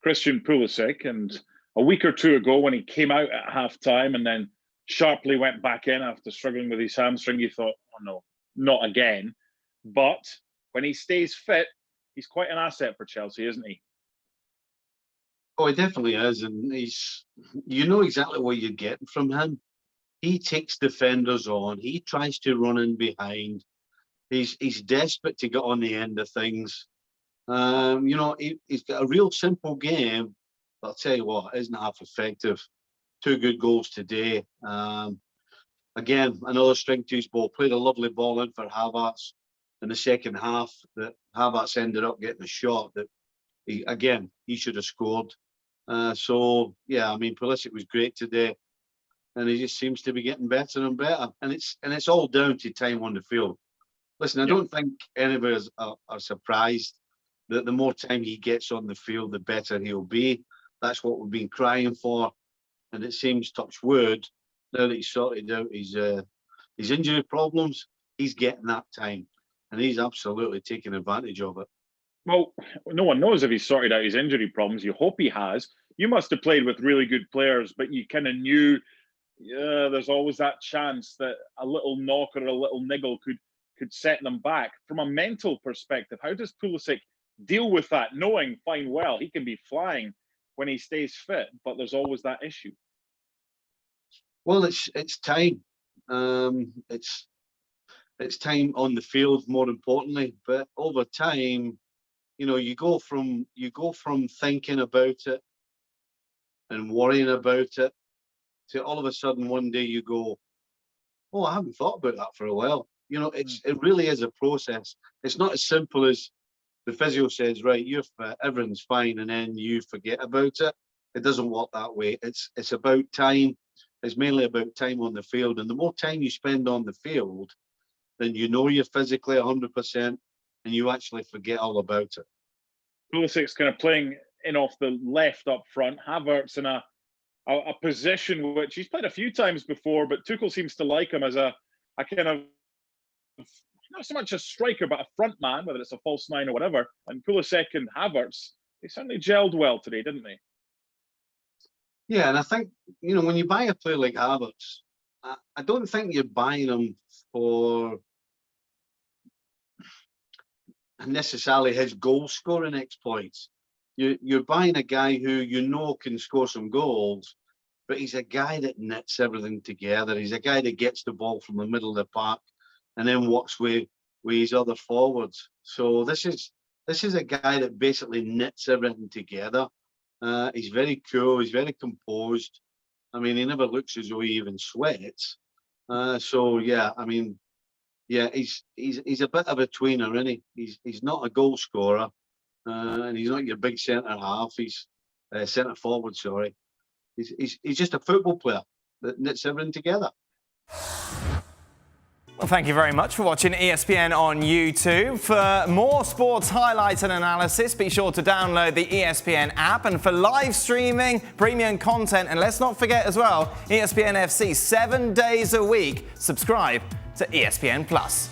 Christian Pulisic, and a week or two ago when he came out at half-time and then sharply went back in after struggling with his hamstring, you thought, oh no, not again. But when he stays fit, he's quite an asset for Chelsea, isn't he? Oh, he definitely is, and you know exactly what you're getting from him. He takes defenders on. He tries to run in behind. He's desperate to get on the end of things. You know, he's got a real simple game, but I'll tell you what, isn't half effective. 2 good goals today. Again, another string to his ball. Played a lovely ball in for Havertz in the second half. That Havertz ended up getting a shot that he should have scored. So yeah, I mean, Pulisic was great today, and he just seems to be getting better and better. And it's all down to time on the field. Listen, I don't think any of us are surprised that the more time he gets on the field, the better he'll be. That's what we've been crying for, and it seems, touch wood, now that he's sorted out his injury problems, he's getting that time, and he's absolutely taking advantage of it. Well, no one knows if he's sorted out his injury problems. You hope he has. You must have played with really good players, but you kind of knew, there's always that chance that a little knock or a little niggle could set them back. From a mental perspective, how does Pulisic deal with that, knowing fine well he can be flying when he stays fit, but there's always that issue? Well, it's time. It's time on the field, more importantly. But over time, you know, you go from thinking about it and worrying about it to all of a sudden one day you go, oh, I haven't thought about that for a while. You know, it really is a process. It's not as simple as the physio says, right, you're fit, everything's fine, and then you forget about it. It doesn't work that way. It's about time. It's mainly about time on the field. And the more time you spend on the field, then you know you're physically 100%, and you actually forget all about it. Pulisic's kind of playing in off the left up front. Havertz in a position which he's played a few times before, but Tuchel seems to like him as a kind of, not so much a striker, but a front man, whether it's a false nine or whatever. And Pulisic and Havertz, they certainly gelled well today, didn't they? Yeah, and I think, you know, when you buy a player like Havertz, I don't think you're buying him for necessarily his goal-scoring exploits. You're buying a guy who you know can score some goals, but he's a guy that knits everything together. He's a guy that gets the ball from the middle of the park and then works with his other forwards. So this is a guy that basically knits everything together. He's very cool. He's very composed. I mean, he never looks as though he even sweats. So yeah, I mean, yeah, he's a bit of a tweener, isn't he? He's not a goal scorer, and he's not your big centre half. He's centre forward. Sorry, he's just a football player that knits everything together. Well, thank you very much for watching ESPN on YouTube. For more sports highlights and analysis, be sure to download the ESPN app. And for live streaming, premium content, and let's not forget as well, ESPN FC 7 days a week. Subscribe to ESPN Plus.